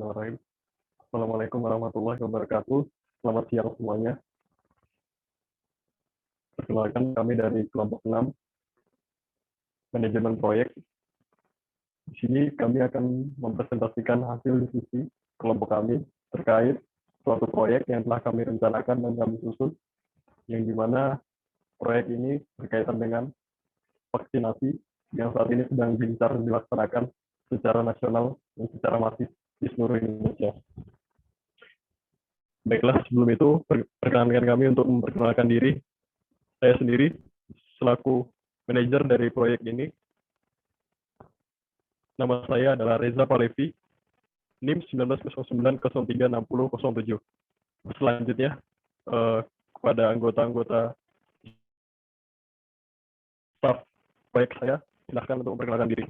Bismillahirrahmanirrahim. Assalamualaikum warahmatullahi wabarakatuh. Selamat siang semuanya. Perkenalkan kami dari kelompok 6 manajemen proyek. Di sini kami akan mempresentasikan hasil diskusi kelompok kami terkait suatu proyek yang telah kami rencanakan dan kami susun, yang dimana proyek ini berkaitan dengan vaksinasi yang saat ini sedang gencar dilaksanakan secara nasional dan secara masif di seluruh Indonesia. Baiklah, sebelum itu perkenankan kami untuk memperkenalkan diri. Saya sendiri selaku manajer dari proyek ini. Nama saya adalah Reza Palevi, NIM 1909036007. Selanjutnya kepada anggota-anggota staf proyek saya, silakan untuk memperkenalkan diri.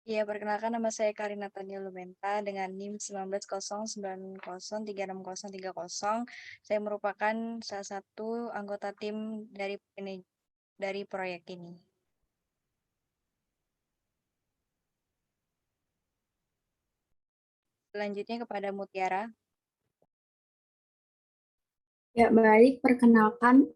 Ya, perkenalkan nama saya Karina Tania Lumenta dengan NIM 1909036030. Saya merupakan salah satu anggota tim dari proyek ini. Selanjutnya kepada Mutiara. Ya, baik. Perkenalkan,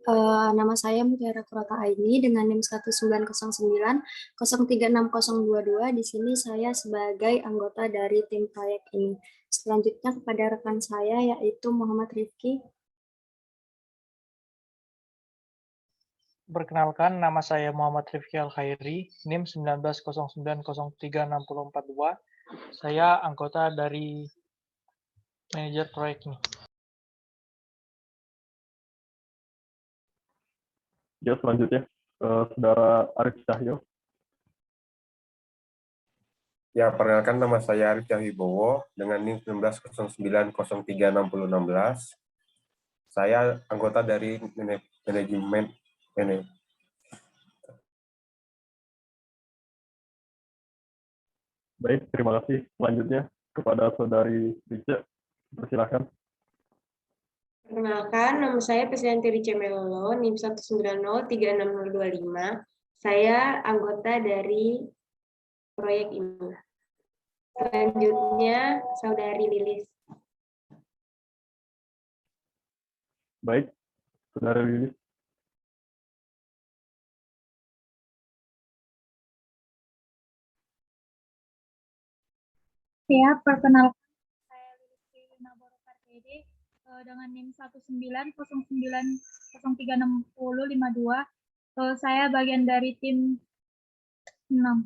nama saya Mutiara Kurota Aini dengan NIM 1909036022. Di sini saya sebagai anggota dari tim proyek ini. Selanjutnya kepada rekan saya yaitu Muhammad Rifki. Perkenalkan, nama saya Muhammad Rifki Al-Khairi, NIM 1909036042. Saya anggota dari manajer proyek ini. Ya, selanjutnya Saudara Arif Cahyo. Ya, perkenalkan nama saya Arif Cahyobowo dengan NIM 1909036016. Saya anggota dari manajemen ini. Baik, terima kasih. Selanjutnya kepada Saudari Rica, persilakan. Perkenalkan, nama saya Presiden Rica Melolo, NIM 190360025. Saya anggota dari proyek ini. Selanjutnya, Saudari Lilis. Baik, Saudara Lilis. Ya, perkenalkan saya Lilis Lina Borokar PD dengan NIM 19090036052. Saya bagian dari tim 6.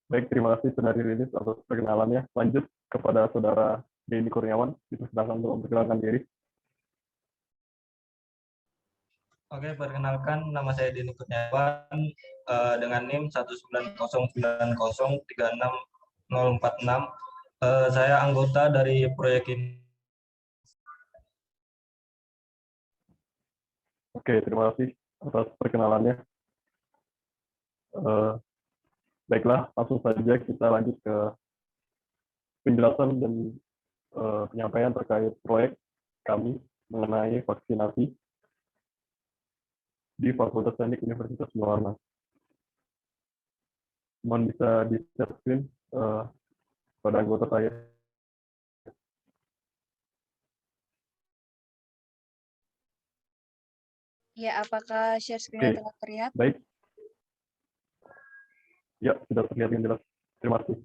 Baik, terima kasih Saudari Lilis atas perkenalannya. Lanjut kepada Saudara Denny Kurniawan, dipersilakan untuk memperkenalkan diri. Oke, perkenalkan nama saya Denny Kurniawan dengan NIM 19090360046. Saya anggota dari proyek ini. Oke, terima kasih atas perkenalannya. Baiklah, langsung saja kita lanjut ke penjelasan dan penyampaian terkait proyek kami mengenai vaksinasi di Fakultas Teknik Universitas Bina Warna. Mohon bisa di-share screen pada anggota saya. Ya, apakah share screen telah terlihat? Baik. Ya, sudah terlihat yang jelas. Terima kasih.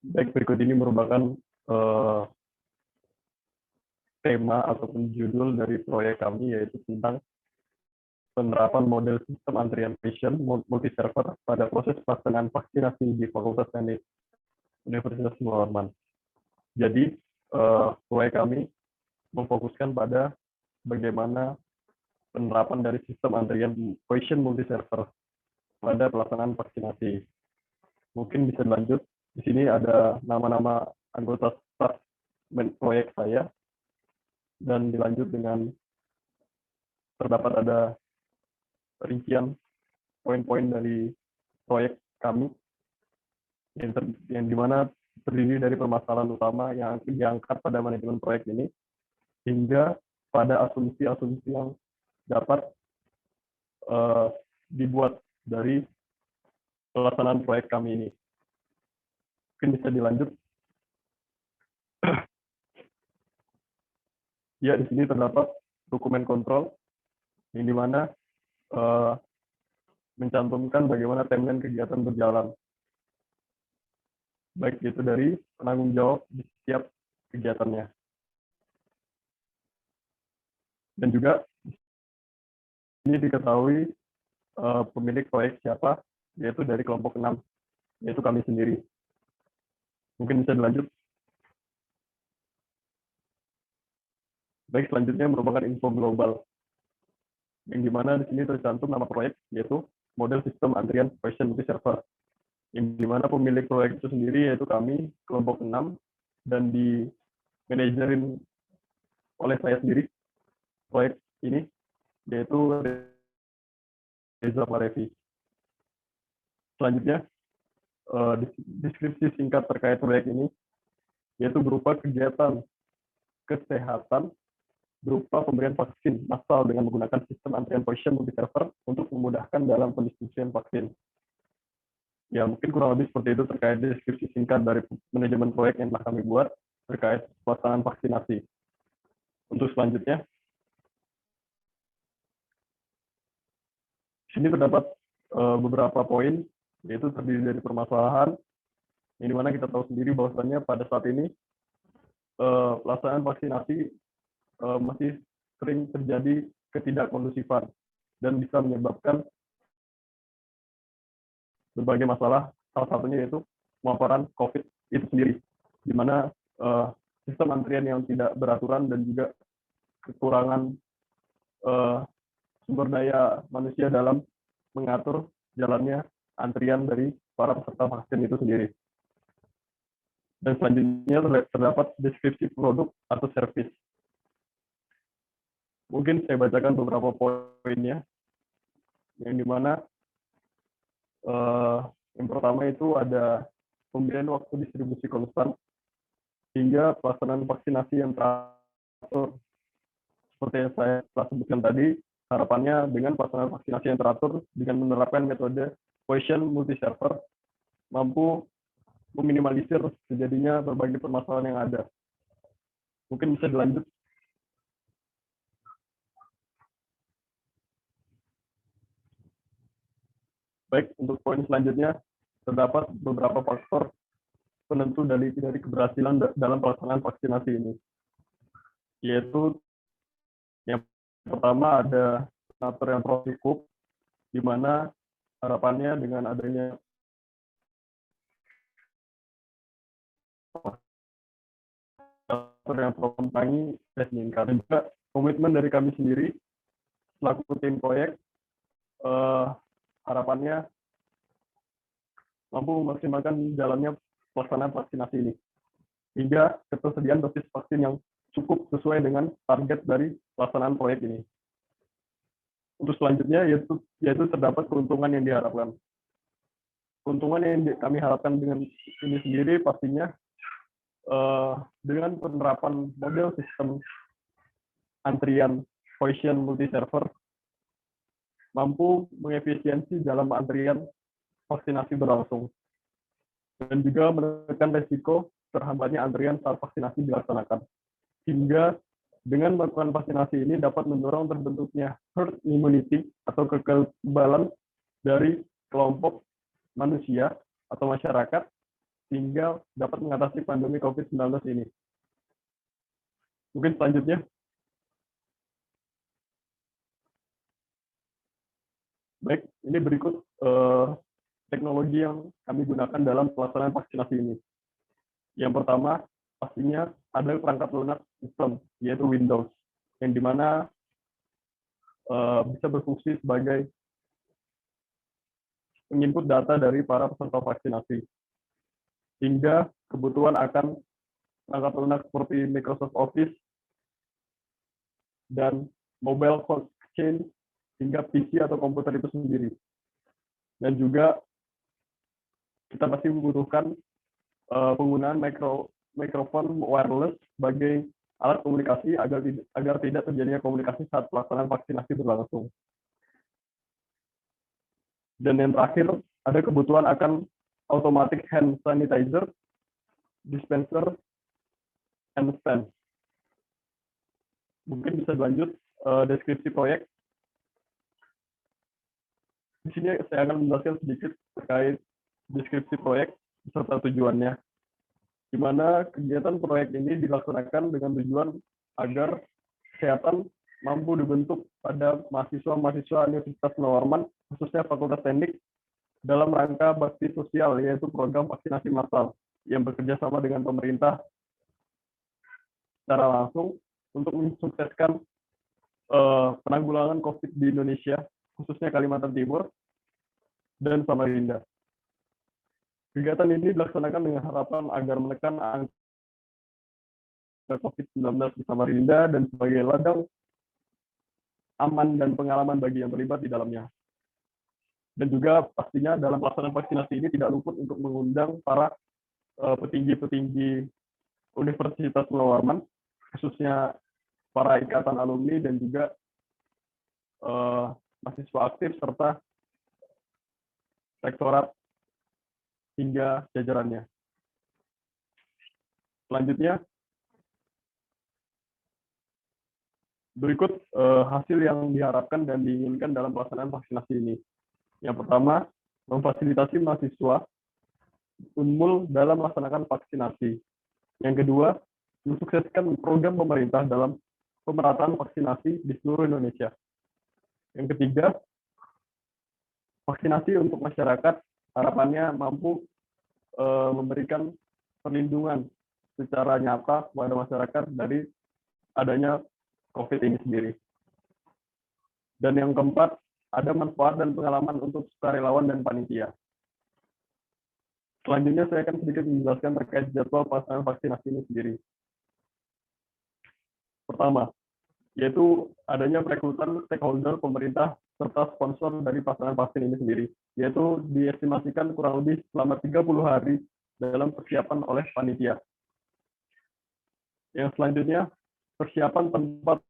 Baik, berikut ini merupakan tema ataupun judul dari proyek kami, yaitu tentang penerapan model sistem antrian pasien multi-server pada proses pelaksanaan vaksinasi di Fakultas Teknik Universitas Muhammad. Jadi, proyek kami memfokuskan pada bagaimana penerapan dari sistem antrian pasien multi-server pada pelaksanaan vaksinasi. Mungkin bisa dilanjut. Di sini ada nama-nama anggota staf proyek saya, dan dilanjut dengan terdapat ada rincian poin-poin dari proyek kami yang dimana terdiri dari permasalahan utama yang diangkat pada manajemen proyek ini hingga pada asumsi-asumsi yang dapat dibuat dari pelaksanaan proyek kami ini. Mungkin bisa dilanjut. Ya, di sini terdapat dokumen kontrol yang dimana mencantumkan bagaimana timeline kegiatan berjalan, baik itu dari penanggung jawab di setiap kegiatannya. Dan juga ini diketahui pemilik proyek siapa, yaitu dari kelompok 6, yaitu kami sendiri. Mungkin bisa dilanjut. Baik, selanjutnya merupakan info global, yang dimana di sini tercantum nama proyek, yaitu model sistem antrian question multi-server, yang dimana pemilik proyek itu sendiri, yaitu kami, kelompok 6, dan di manajerin oleh saya sendiri, proyek ini, yaitu Reza Parevi. Selanjutnya, deskripsi singkat terkait proyek ini, yaitu berupa kegiatan kesehatan berupa pemberian vaksin massal dengan menggunakan sistem antrian question multi-server untuk memudahkan dalam pendistribusian vaksin. Ya, mungkin kurang lebih seperti itu terkait deskripsi singkat dari manajemen proyek yang telah kami buat terkait pelaksanaan vaksinasi. Untuk selanjutnya, di sini terdapat beberapa poin, yaitu terdiri dari permasalahan, yang dimana kita tahu sendiri bahwasannya pada saat ini pelaksanaan vaksinasi masih sering terjadi ketidakkondusifan dan bisa menyebabkan berbagai masalah, salah satunya yaitu pemaparan COVID itu sendiri, di mana sistem antrian yang tidak beraturan dan juga kekurangan sumber daya manusia dalam mengatur jalannya antrian dari para peserta vaksin itu sendiri. Dan selanjutnya terdapat deskripsi produk atau service. Mungkin saya bacakan beberapa poinnya, yang dimana yang pertama itu ada pemberian waktu distribusi konstan hingga pelaksanaan vaksinasi yang teratur. Seperti yang saya telah sebutkan tadi, harapannya dengan pelaksanaan vaksinasi yang teratur dengan menerapkan metode question multi-server mampu meminimalisir terjadinya berbagai permasalahan yang ada. Mungkin bisa dilanjut. Baik, untuk poin selanjutnya, terdapat beberapa faktor penentu dari keberhasilan dalam pelaksanaan vaksinasi ini. Yaitu, yang pertama ada donatur yang cukup, di mana harapannya dengan adanya donatur yang mengurangi tes meningkat. Dan juga komitmen dari kami sendiri, selaku tim proyek, harapannya mampu memaksimalkan jalannya pelaksanaan vaksinasi ini, hingga ketersediaan dosis vaksin yang cukup sesuai dengan target dari pelaksanaan proyek ini. Untuk selanjutnya yaitu terdapat keuntungan yang diharapkan. Keuntungan yang kami harapkan dengan ini sendiri pastinya dengan penerapan model sistem antrian question multi-server mampu mengefisiensi dalam antrian vaksinasi berlangsung, dan juga menekan resiko terhambatnya antrian saat vaksinasi dilaksanakan. Hingga dengan melakukan vaksinasi ini dapat mendorong terbentuknya herd immunity atau kekebalan dari kelompok manusia atau masyarakat, sehingga dapat mengatasi pandemi COVID-19 ini. Mungkin selanjutnya. Baik, ini berikut teknologi yang kami gunakan dalam pelaksanaan vaksinasi ini. Yang pertama, pastinya ada perangkat lunak sistem, yaitu Windows, yang dimana bisa berfungsi sebagai menginput data dari para peserta vaksinasi. Hingga kebutuhan akan perangkat lunak seperti Microsoft Office dan mobile phone exchange, hingga PC atau komputer itu sendiri. Dan juga kita pasti membutuhkan penggunaan mikrofon wireless sebagai alat komunikasi agar tidak terjadinya komunikasi saat pelaksanaan vaksinasi berlangsung. Dan yang terakhir, ada kebutuhan akan automatic hand sanitizer, dispenser, and stand. Mungkin bisa lanjut deskripsi proyek. Di sini saya akan menjelaskan sedikit terkait deskripsi proyek serta tujuannya, di mana kegiatan proyek ini dilaksanakan dengan tujuan agar kesehatan mampu dibentuk pada mahasiswa-mahasiswa Universitas Munawwaruman, khususnya Fakultas Teknik, dalam rangka bakti sosial, yaitu program vaksinasi massal yang bekerja sama dengan pemerintah secara langsung untuk mensukseskan penanggulangan COVID di Indonesia, khususnya Kalimantan Timur dan Samarinda. Kegiatan ini dilaksanakan dengan harapan agar menekan angka COVID-19 di Samarinda dan sebagai ladang aman dan pengalaman bagi yang terlibat di dalamnya. Dan juga pastinya dalam pelaksanaan vaksinasi ini tidak luput untuk mengundang para petinggi-petinggi Universitas Munawwaruman, khususnya para ikatan alumni dan juga mahasiswa aktif serta rektorat hingga jajarannya. Selanjutnya, berikut hasil yang diharapkan dan diinginkan dalam pelaksanaan vaksinasi ini. Yang pertama, memfasilitasi mahasiswa Unmul dalam melaksanakan vaksinasi. Yang kedua, mensukseskan program pemerintah dalam pemerataan vaksinasi di seluruh Indonesia. Yang ketiga, vaksinasi untuk masyarakat harapannya mampu memberikan perlindungan secara nyata kepada masyarakat dari adanya COVID ini sendiri. Dan yang keempat, ada manfaat dan pengalaman untuk sukarelawan dan panitia. Selanjutnya saya akan sedikit menjelaskan terkait jadwal pelaksanaan vaksinasi ini sendiri. Pertama, yaitu adanya perekrutan stakeholder pemerintah serta sponsor dari pelaksanaan vaksin ini sendiri, yaitu diestimasikan kurang lebih selama 30 hari dalam persiapan oleh panitia. Yang selanjutnya, persiapan tempat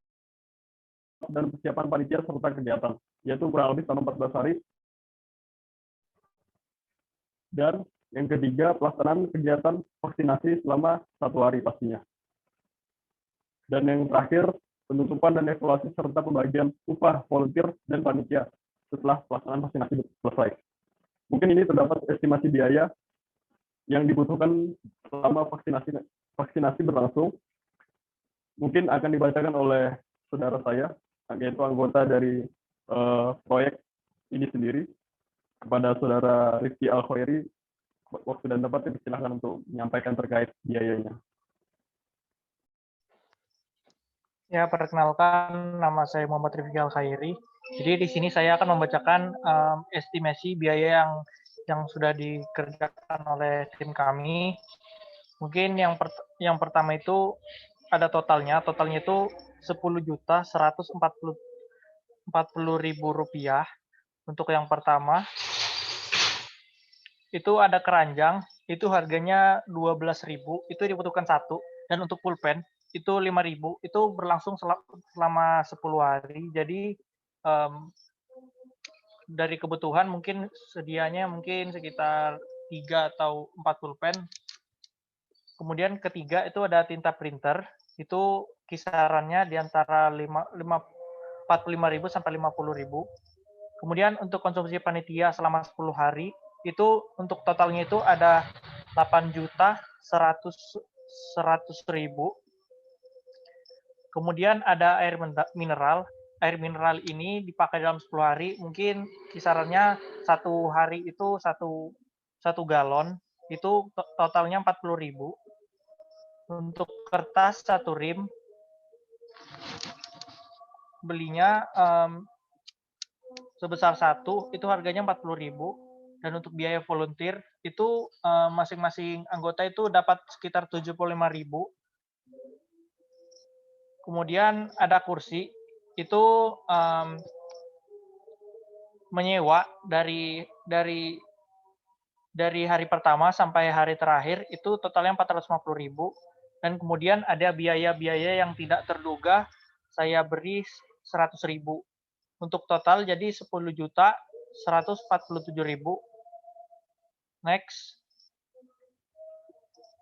dan persiapan panitia serta kegiatan, yaitu kurang lebih selama 14 hari. Dan yang ketiga, pelaksanaan kegiatan vaksinasi selama 1 hari pastinya. Dan yang terakhir, penutupan dan evaluasi serta pembagian upah volunteer dan panitia setelah pelaksanaan vaksinasi selesai. Mungkin ini terdapat estimasi biaya yang dibutuhkan selama vaksinasi berlangsung. Mungkin akan dibacakan oleh saudara saya, yaitu anggota dari proyek ini sendiri, kepada saudara Rifki Al-Khairi. Waktu dan tempat dipersilahkan untuk menyampaikan terkait biayanya. Ya, perkenalkan, nama saya Muhammad Rifki Al-Khairi. Jadi di sini saya akan membacakan estimasi biaya yang sudah dikerjakan oleh tim kami. Mungkin yang pertama itu ada totalnya itu 10.140.000 rupiah. Untuk yang pertama itu ada keranjang, itu harganya 12.000, itu dibutuhkan satu, dan untuk pulpen itu 5.000, itu berlangsung selama 10 hari. Jadi dari kebutuhan mungkin sedianya mungkin sekitar 3 atau 4 pulpen. Kemudian ketiga itu ada tinta printer, itu kisarannya di antara 45.000 sampai 50.000. Kemudian untuk konsumsi panitia selama 10 hari, itu untuk totalnya itu ada 8.100.000. Kemudian ada air mineral. Air mineral ini dipakai dalam 10 hari, mungkin kisarannya 1 hari itu 1 galon, itu totalnya 40.000. Untuk kertas 1 rim, belinya sebesar 1, itu harganya 40.000. Dan untuk biaya volunteer itu masing-masing anggota itu dapat sekitar 75.000. Kemudian ada kursi, itu menyewa dari hari pertama sampai hari terakhir itu totalnya 450.000. Dan kemudian ada biaya-biaya yang tidak terduga, saya beri 100.000. Untuk total jadi 10.147.000. Next.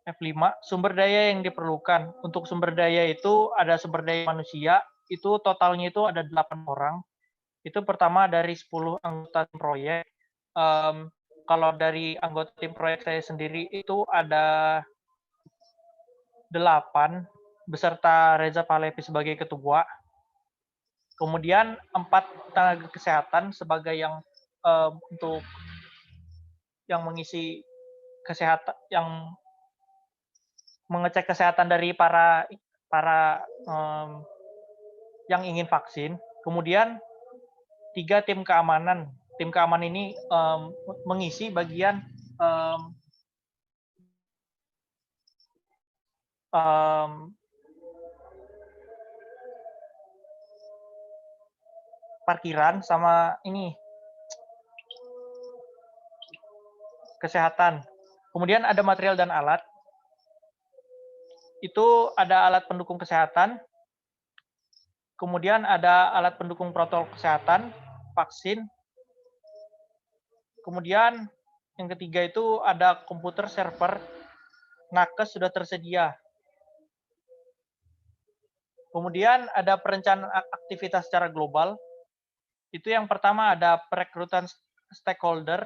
F5, sumber daya yang diperlukan. Untuk sumber daya itu ada sumber daya manusia, itu totalnya itu ada 8 orang. Itu pertama dari 10 anggota tim proyek. Kalau dari anggota tim proyek saya sendiri itu ada 8, beserta Reza Palevi sebagai ketua. Kemudian 4 tenaga kesehatan sebagai yang untuk yang mengisi kesehatan, yang mengecek kesehatan dari para yang ingin vaksin. Kemudian 3 tim keamanan. Tim keamanan ini mengisi bagian parkiran sama ini kesehatan. Kemudian ada material dan alat. Itu ada alat pendukung kesehatan, kemudian ada alat pendukung protokol kesehatan, vaksin, kemudian yang ketiga itu ada komputer server, nakes sudah tersedia. Kemudian ada perencanaan aktivitas secara global. Itu yang pertama ada perekrutan stakeholder,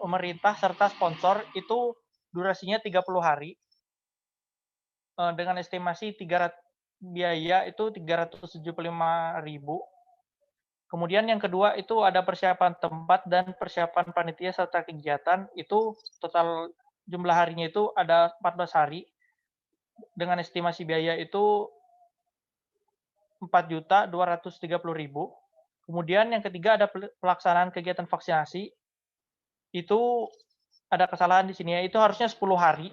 pemerintah serta sponsor, itu durasinya 30 hari. Dengan estimasi biaya itu 375.000. Kemudian yang kedua itu ada persiapan tempat dan persiapan panitia serta kegiatan, itu total jumlah harinya itu ada 14 hari dengan estimasi biaya itu 4.230.000. Kemudian yang ketiga ada pelaksanaan kegiatan vaksinasi, itu ada kesalahan di sini ya, itu harusnya 10 hari.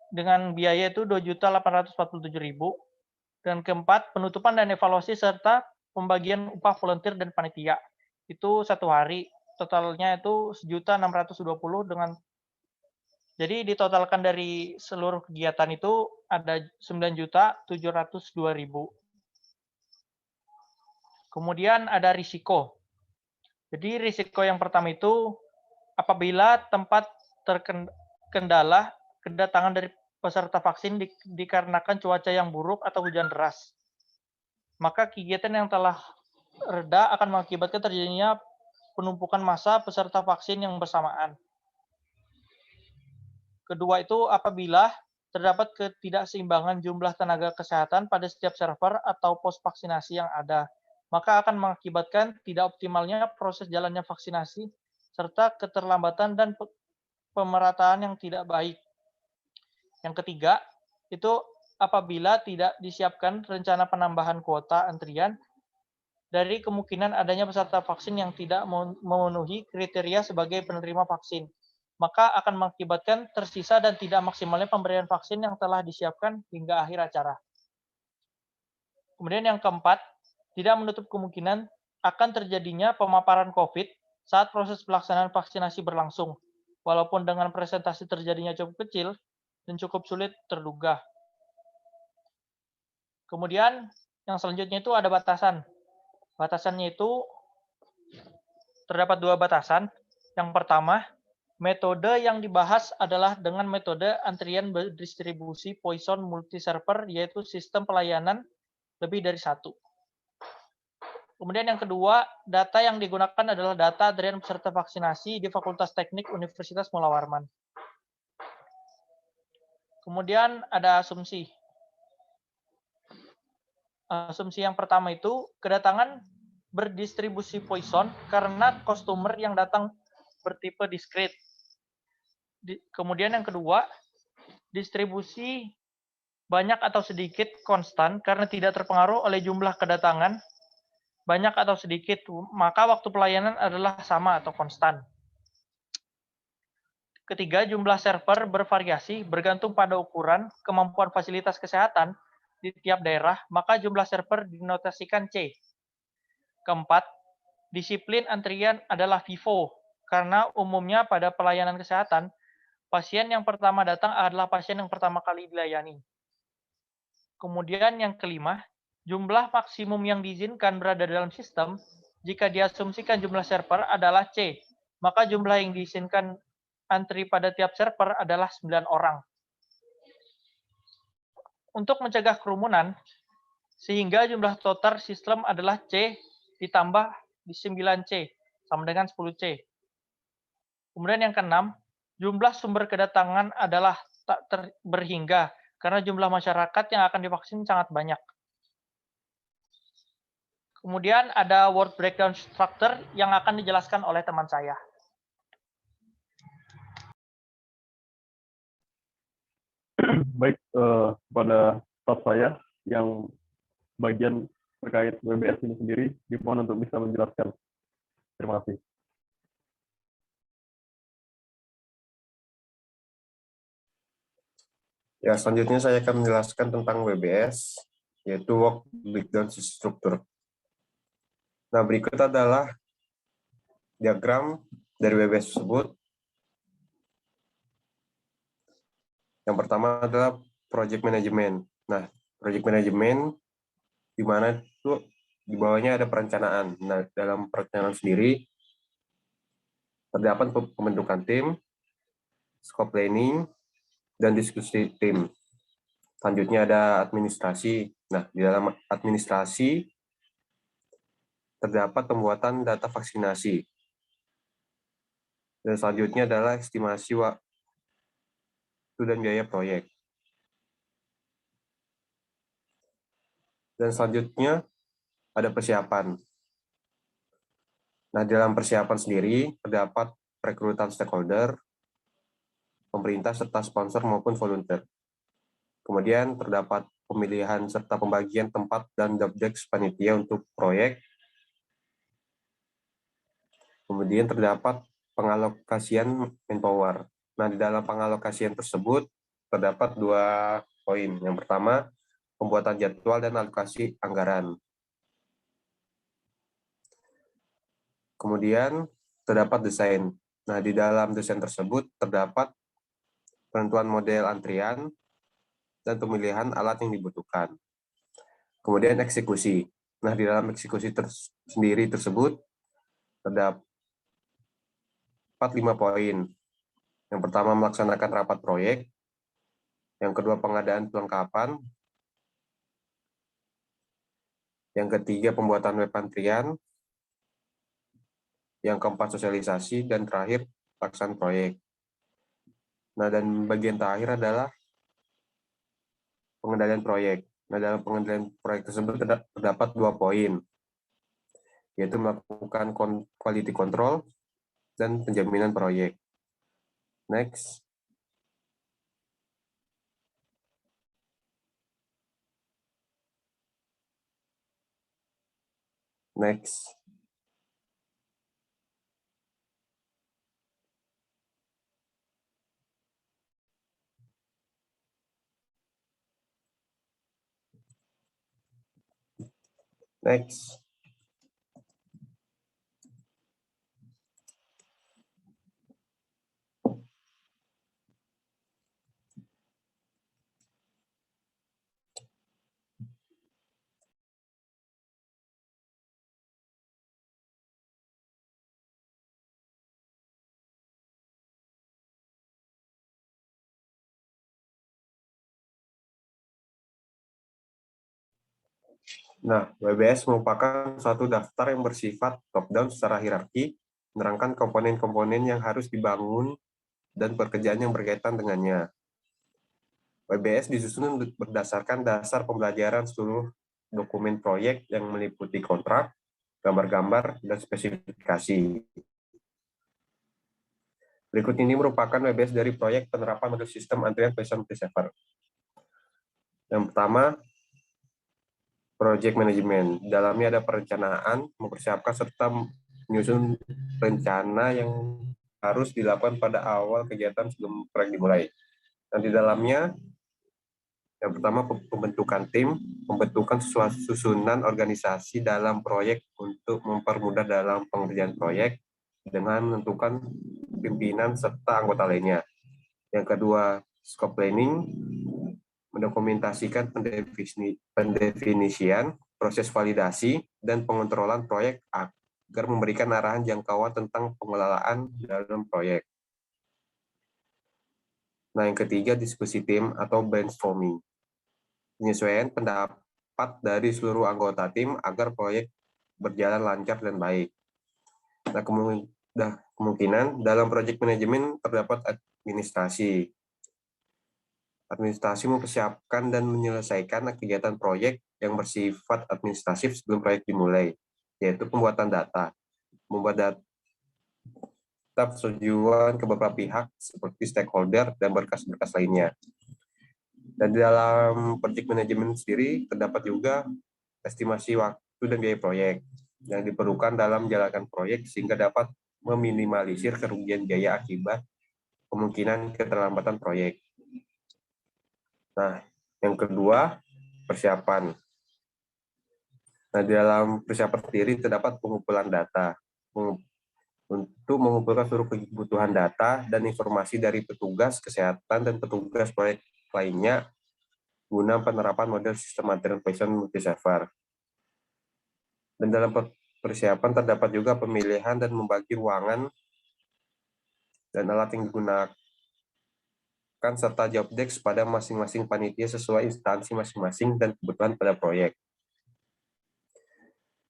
Dengan biaya itu 2.847.000. Dan keempat, penutupan dan evaluasi serta pembagian upah volunteer dan panitia. Itu 1 hari. Totalnya itu 1.620.000 dengan jadi ditotalkan dari seluruh kegiatan itu ada 9.702.000. Kemudian ada risiko. Jadi risiko yang pertama itu apabila tempat terkendala kedatangan dari peserta vaksin dikarenakan cuaca yang buruk atau hujan deras, maka kegiatan yang telah reda akan mengakibatkan terjadinya penumpukan massa peserta vaksin yang bersamaan. Kedua itu apabila terdapat ketidakseimbangan jumlah tenaga kesehatan pada setiap server atau pos vaksinasi yang ada, maka akan mengakibatkan tidak optimalnya proses jalannya vaksinasi serta keterlambatan dan pemerataan yang tidak baik. Yang ketiga, itu apabila tidak disiapkan rencana penambahan kuota antrian dari kemungkinan adanya peserta vaksin yang tidak memenuhi kriteria sebagai penerima vaksin, maka akan mengakibatkan tersisa dan tidak maksimalnya pemberian vaksin yang telah disiapkan hingga akhir acara. Kemudian yang keempat, tidak menutup kemungkinan akan terjadinya pemaparan COVID saat proses pelaksanaan vaksinasi berlangsung, walaupun dengan presentasi terjadinya cukup kecil dan cukup sulit terduga. Kemudian yang selanjutnya itu ada batasan. Batasannya itu terdapat 2 batasan. Yang pertama, metode yang dibahas adalah dengan metode antrian berdistribusi Poisson multi-server, yaitu sistem pelayanan lebih dari 1. Kemudian yang kedua, data yang digunakan adalah data antrian peserta vaksinasi di Fakultas Teknik Universitas Mula Warman. Kemudian ada asumsi. Asumsi yang pertama itu kedatangan berdistribusi Poisson karena customer yang datang bertipe diskret. Kemudian yang kedua, distribusi banyak atau sedikit konstan karena tidak terpengaruh oleh jumlah kedatangan banyak atau sedikit, maka waktu pelayanan adalah sama atau konstan. Ketiga, jumlah server bervariasi bergantung pada ukuran kemampuan fasilitas kesehatan di tiap daerah, maka jumlah server dinotasikan C. Keempat, disiplin antrian adalah FIFO, karena umumnya pada pelayanan kesehatan, pasien yang pertama datang adalah pasien yang pertama kali dilayani. Kemudian yang kelima, jumlah maksimum yang diizinkan berada dalam sistem jika diasumsikan jumlah server adalah C, maka jumlah yang diizinkan antri pada tiap server adalah 9 orang. Untuk mencegah kerumunan, sehingga jumlah total sistem adalah C ditambah di 9C, sama dengan 10C. Kemudian yang keenam, jumlah sumber kedatangan adalah tak berhingga, karena jumlah masyarakat yang akan divaksin sangat banyak. Kemudian ada word breakdown structure yang akan dijelaskan oleh teman saya. Baik, pada staff saya yang bagian terkait WBS ini sendiri, dimohon untuk bisa menjelaskan. Terima kasih. Ya, selanjutnya saya akan menjelaskan tentang WBS, yaitu Work Breakdown Structure. Nah, berikut adalah diagram dari WBS tersebut. Yang pertama adalah Project Management. Nah, Project Management di mana itu di bawahnya ada perencanaan. Nah, dalam perencanaan sendiri terdapat pembentukan tim, scope planning, dan diskusi tim. Selanjutnya ada administrasi. Nah, di dalam administrasi terdapat pembuatan data vaksinasi. Dan selanjutnya adalah estimasi waktu dan biaya proyek. Dan selanjutnya ada persiapan. Nah, dalam persiapan sendiri terdapat rekrutan stakeholder, pemerintah serta sponsor maupun volunteer. Kemudian terdapat pemilihan serta pembagian tempat dan jobdesk panitia untuk proyek. Kemudian terdapat pengalokasian manpower. Nah, di dalam pengalokasian tersebut terdapat 2 poin. Yang pertama, pembuatan jadwal dan alokasi anggaran. Kemudian terdapat desain. Nah, di dalam desain tersebut terdapat penentuan model antrian dan pemilihan alat yang dibutuhkan. Kemudian eksekusi. Nah, di dalam eksekusi sendiri tersebut terdapat 5 poin. Yang pertama, melaksanakan rapat proyek. Yang kedua, pengadaan perlengkapan. Yang ketiga, pembuatan web antrian. Yang keempat, sosialisasi. Dan terakhir, pelaksanaan proyek. Nah, dan bagian terakhir adalah pengendalian proyek. Nah, dalam pengendalian proyek tersebut terdapat 2 poin, yaitu melakukan quality control dan penjaminan proyek. Next. Next. Next. Nah, WBS merupakan suatu daftar yang bersifat top-down secara hierarki, menerangkan komponen-komponen yang harus dibangun dan pekerjaan yang berkaitan dengannya. WBS disusun berdasarkan dasar pembelajaran seluruh dokumen proyek yang meliputi kontrak, gambar-gambar, dan spesifikasi. Berikut ini merupakan WBS dari proyek penerapan model sistem antrian patient preserver. Yang pertama, Project Management. Dalamnya ada perencanaan, mempersiapkan serta menyusun rencana yang harus dilakukan pada awal kegiatan sebelum proyek dimulai. Dan di dalamnya, yang pertama pembentukan tim, pembentukan susunan organisasi dalam proyek untuk mempermudah dalam pengerjaan proyek dengan menentukan pimpinan serta anggota lainnya. Yang kedua, scope planning, mendokumentasikan pendefinisian, proses validasi, dan pengontrolan proyek agar memberikan arahan jangkauan tentang pengelolaan dalam proyek. Nah, yang ketiga, diskusi tim atau brainstorming. Penyesuaian pendapat dari seluruh anggota tim agar proyek berjalan lancar dan baik. Nah, kemungkinan dalam proyek manajemen terdapat administrasi. Administrasi mempersiapkan dan menyelesaikan kegiatan proyek yang bersifat administratif sebelum proyek dimulai, yaitu pembuatan data, membuat data persetujuan ke beberapa pihak seperti stakeholder dan berkas-berkas lainnya. Dan di dalam proyek manajemen sendiri terdapat juga estimasi waktu dan biaya proyek yang diperlukan dalam menjalankan proyek sehingga dapat meminimalisir kerugian biaya akibat kemungkinan keterlambatan proyek. Nah, yang kedua, persiapan. Nah, di dalam persiapan sendiri terdapat pengumpulan data. Untuk mengumpulkan seluruh kebutuhan data dan informasi dari petugas kesehatan dan petugas proyek lainnya guna penerapan model sistem antrian pasien multi-server. Dan dalam persiapan terdapat juga pemilihan dan membagi ruangan dan alat yang digunakan serta job desk pada masing-masing panitia sesuai instansi masing-masing dan kebutuhan pada proyek.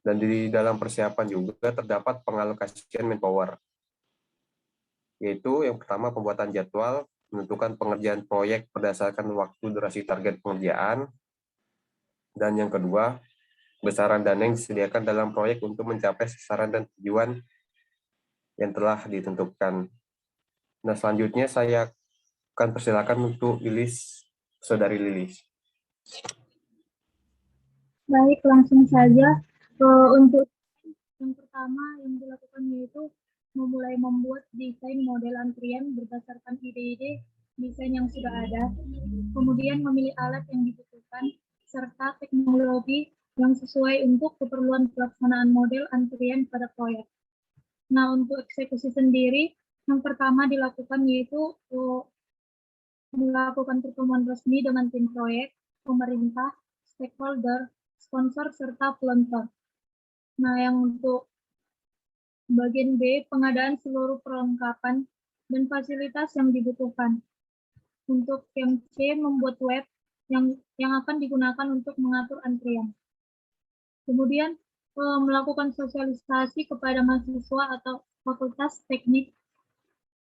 Dan di dalam persiapan juga terdapat pengalokasian manpower, yaitu yang pertama pembuatan jadwal, menentukan pengerjaan proyek berdasarkan waktu durasi target pengerjaan, dan yang kedua, besaran dana yang disediakan dalam proyek untuk mencapai sasaran dan tujuan yang telah ditentukan. Nah, selanjutnya saya akan persilakan untuk Saudari Lilis. Baik, langsung saja. Untuk yang pertama yang dilakukan yaitu memulai membuat desain model antrian berdasarkan ide-ide desain yang sudah ada, kemudian memilih alat yang dibutuhkan, serta teknologi yang sesuai untuk keperluan pelaksanaan model antrian pada proyek. Nah, untuk eksekusi sendiri, yang pertama dilakukan yaitu melakukan pertemuan resmi dengan tim proyek, pemerintah, stakeholder, sponsor, serta pelontar. Nah, yang untuk bagian B, pengadaan seluruh perlengkapan dan fasilitas yang dibutuhkan. Untuk yang C, membuat web yang akan digunakan untuk mengatur antrian. Kemudian, melakukan sosialisasi kepada mahasiswa atau fakultas teknik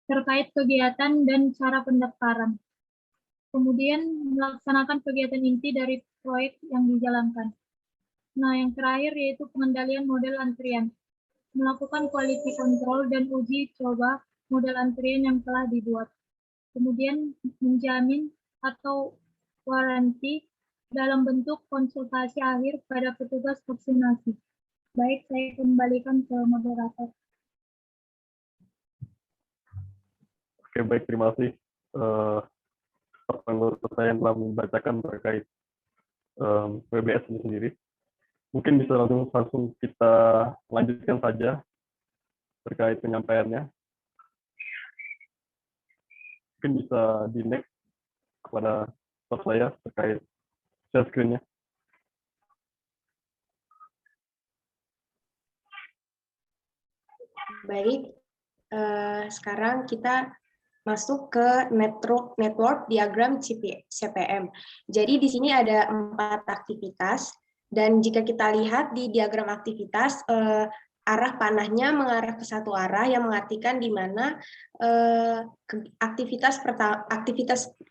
terkait kegiatan dan cara pendaftaran. Kemudian melaksanakan kegiatan inti dari proyek yang dijalankan. Nah, yang terakhir yaitu pengendalian model antrian. Melakukan quality control dan uji coba model antrian yang telah dibuat. Kemudian menjamin atau waranti dalam bentuk konsultasi akhir pada petugas vaksinasi. Baik, saya kembalikan ke moderator. Oke, baik, terima kasih. Menurut saya yang telah membacakan terkait WBS ini sendiri. Mungkin bisa langsung kita lanjutkan saja terkait penyampaiannya. Mungkin bisa di next kepada staf saya terkait share screen-nya. Baik, sekarang kita masuk ke network diagram CPM. Jadi di sini ada 4 aktivitas, dan jika kita lihat di diagram aktivitas, arah panahnya mengarah ke satu arah, yang mengartikan di mana aktivitas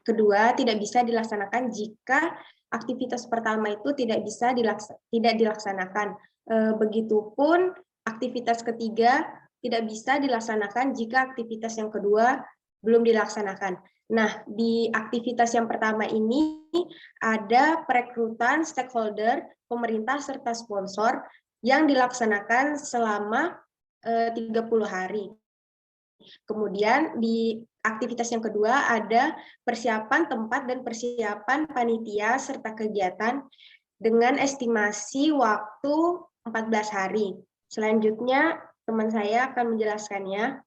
kedua tidak bisa dilaksanakan jika aktivitas pertama itu tidak dilaksanakan. Begitupun aktivitas ketiga tidak bisa dilaksanakan jika aktivitas yang kedua belum dilaksanakan. Nah, di aktivitas yang pertama ini ada perekrutan stakeholder, pemerintah, serta sponsor yang dilaksanakan selama 30 hari. Kemudian di aktivitas yang kedua ada persiapan tempat dan persiapan panitia serta kegiatan dengan estimasi waktu 14 hari. Selanjutnya teman saya akan menjelaskannya.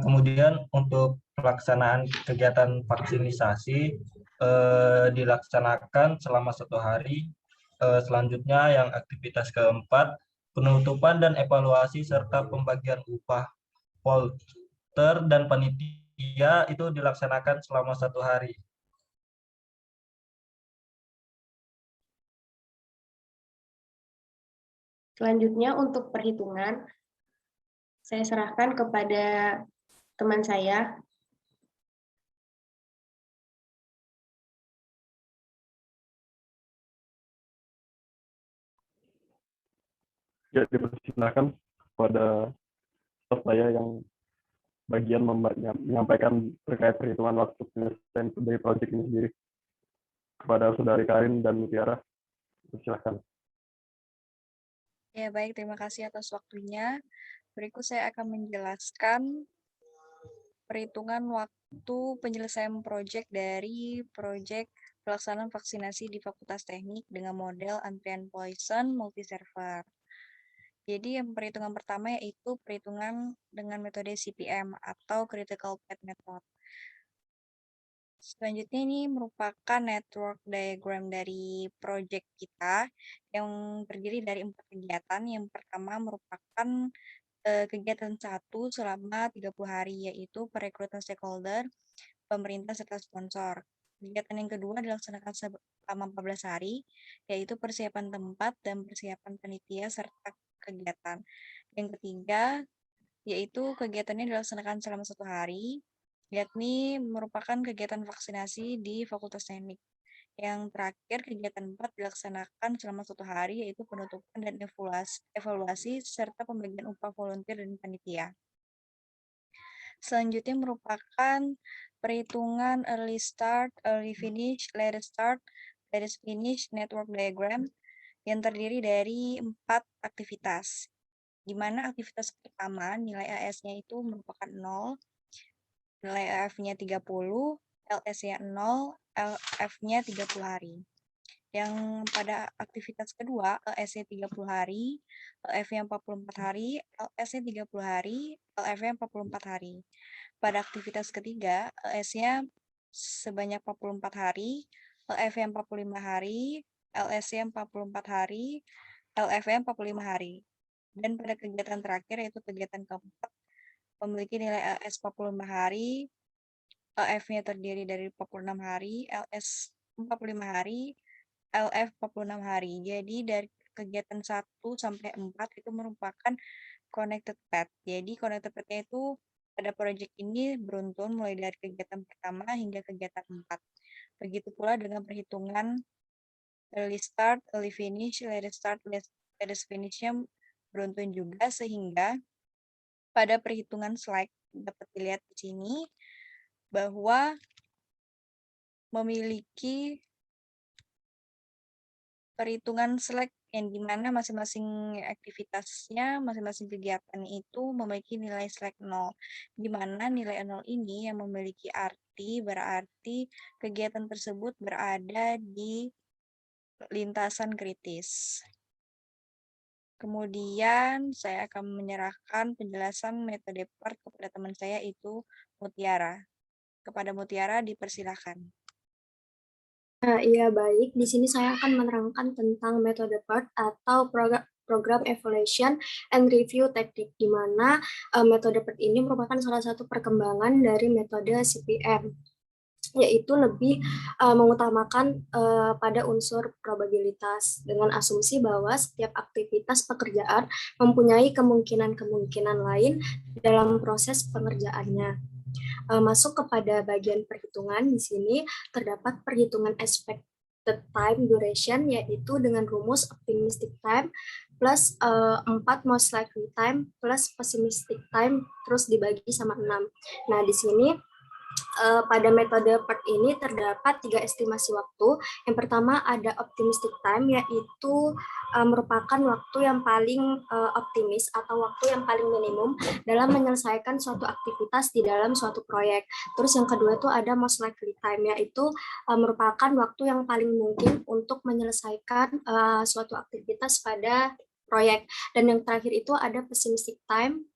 Kemudian untuk pelaksanaan kegiatan vaksinisasi dilaksanakan selama 1 hari. Selanjutnya yang aktivitas keempat, penutupan dan evaluasi serta pembagian upah polter dan panitia itu dilaksanakan selama 1 hari. Selanjutnya untuk perhitungan, saya serahkan kepada teman saya. Ya, dipersilakan kepada staf saya yang bagian menyampaikan terkait perhitungan waktu penyelesaian dari proyek ini sendiri. Kepada Saudari Karin dan Mutiara, silakan. Ya, baik. Terima kasih atas waktunya. Berikut saya akan menjelaskan perhitungan waktu penyelesaian proyek dari proyek pelaksanaan vaksinasi di Fakultas Teknik dengan model antrian Poisson multi-server. Jadi yang perhitungan pertama yaitu perhitungan dengan metode CPM atau Critical Path Method. Selanjutnya ini merupakan network diagram dari proyek kita yang terdiri dari 4 kegiatan. Yang pertama merupakan kegiatan 1 selama 30 hari, yaitu perekrutan stakeholder, pemerintah, serta sponsor. Kegiatan yang kedua dilaksanakan selama 14 hari, yaitu persiapan tempat dan persiapan panitia serta kegiatan. Yang ketiga, yaitu kegiatannya dilaksanakan selama 1 hari, yakni merupakan kegiatan vaksinasi di Fakultas Teknik. Yang terakhir, kegiatan 4 dilaksanakan selama 1 hari, yaitu penutupan dan evaluasi serta pembagian upah volunteer dan panitia. Selanjutnya merupakan perhitungan early start, early finish, later start, later finish network diagram yang terdiri dari 4 aktivitas. Di mana aktivitas pertama nilai AS-nya itu merupakan 0, nilai AF-nya 30, LS-nya 0, LF-nya 30 hari. Yang pada aktivitas kedua, LS-nya 30 hari, LF-nya 44 hari, LS-nya 30 hari, LF-nya 44 hari. Pada aktivitas ketiga, LS-nya sebanyak 44 hari, LF-nya 45 hari, LS-nya 44 hari, LF-nya 45 hari. Dan pada kegiatan terakhir, yaitu kegiatan keempat, memiliki nilai LS 45 hari, LF-nya terdiri dari 46 hari, LS 45 hari, LF 46 hari. Jadi dari kegiatan 1 sampai 4 itu merupakan connected path. Jadi connected path-nya itu pada proyek ini beruntun mulai dari kegiatan pertama hingga kegiatan 4. Begitu pula dengan perhitungan early start, early finish, later start, later finish-nya beruntun juga, sehingga pada perhitungan slide dapat dilihat di sini bahwa memiliki perhitungan slack yang dimana masing-masing aktivitasnya, masing-masing kegiatan itu memiliki nilai slack 0. Di mana nilai 0 ini yang memiliki arti berarti kegiatan tersebut berada di lintasan kritis. Kemudian saya akan menyerahkan penjelasan metode PERT kepada teman saya, itu Mutiara. Kepada Mutiara dipersilakan. Iya, baik. Di sini saya akan menerangkan tentang metode PERT atau Program Evaluation and Review Technique, di mana metode PERT ini merupakan salah satu perkembangan dari metode CPM, yaitu lebih mengutamakan pada unsur probabilitas dengan asumsi bahwa setiap aktivitas pekerjaan mempunyai kemungkinan-kemungkinan lain dalam proses pengerjaannya. Masuk kepada bagian perhitungan, di sini terdapat perhitungan expected time duration, yaitu dengan rumus optimistic time plus 4 most likely time plus pessimistic time terus dibagi sama 6. Nah, di sini pada metode PERT ini terdapat 3 estimasi waktu. Yang pertama ada optimistic time, yaitu merupakan waktu yang paling optimis atau waktu yang paling minimum dalam menyelesaikan suatu aktivitas di dalam suatu proyek. Terus yang kedua itu ada most likely time, yaitu merupakan waktu yang paling mungkin untuk menyelesaikan suatu aktivitas pada proyek. Dan yang terakhir itu ada pessimistic time,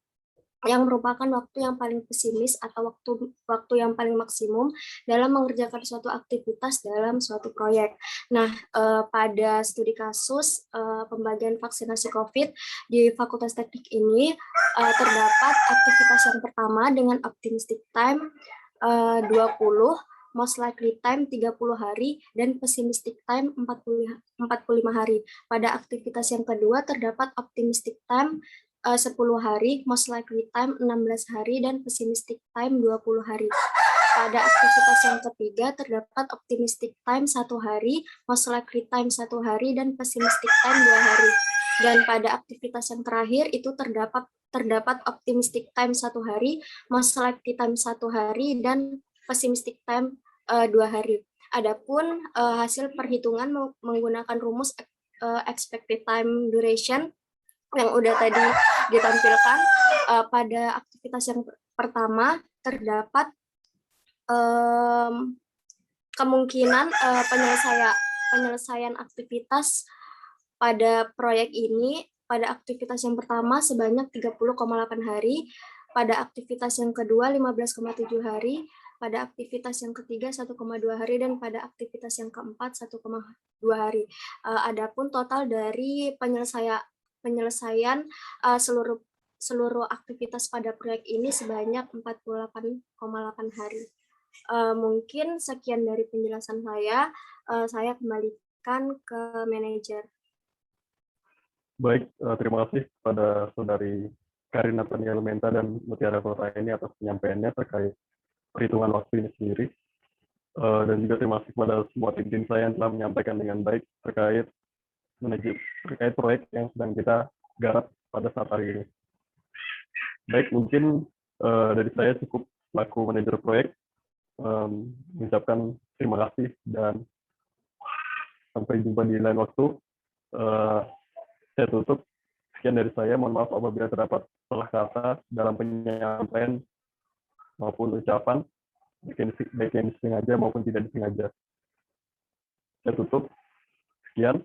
yang merupakan waktu yang paling pesimis atau waktu yang paling maksimum dalam mengerjakan suatu aktivitas dalam suatu proyek. Nah, pada studi kasus pembagian vaksinasi COVID di Fakultas Teknik ini terdapat aktivitas yang pertama dengan optimistic time 20, most likely time 30 hari, dan pessimistic time 45 hari. Pada aktivitas yang kedua terdapat optimistic time 10 hari, most likely time 16 hari, dan pessimistic time 20 hari. Pada aktivitas yang ketiga terdapat optimistic time 1 hari, most likely time 1 hari, dan pessimistic time 2 hari. Dan pada aktivitas yang terakhir itu terdapat optimistic time 1 hari, most likely time 1 hari, dan pessimistic time 2 hari. Adapun hasil perhitungan menggunakan rumus expected time duration yang udah tadi ditampilkan, pada aktivitas yang pertama terdapat kemungkinan penyelesaian aktivitas pada proyek ini pada aktivitas yang pertama sebanyak 30,8 hari, pada aktivitas yang kedua 15,7 hari, pada aktivitas yang ketiga 1,2 hari, dan pada aktivitas yang keempat 1,2 hari. Adapun total dari penyelesaian seluruh aktivitas pada proyek ini sebanyak 48,8 hari. Mungkin sekian dari penjelasan saya kembalikan ke manajer. Baik, terima kasih pada Saudari Karina Taniel Menta dan Mutiara Kotaini atas penyampaiannya terkait perhitungan waktu ini sendiri. Dan juga terima kasih kepada semua tim saya yang telah menyampaikan dengan baik terkait proyek yang sedang kita garap pada saat hari ini. Baik, mungkin dari saya cukup selaku manajer proyek mengucapkan terima kasih dan sampai jumpa di lain waktu. Saya tutup. Sekian dari saya. Mohon maaf apabila terdapat salah kata dalam penyampaian maupun ucapan, baik yang disengaja maupun tidak disengaja. Saya tutup. Sekian.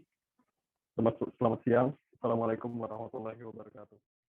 Selamat siang. Assalamualaikum warahmatullahi wabarakatuh.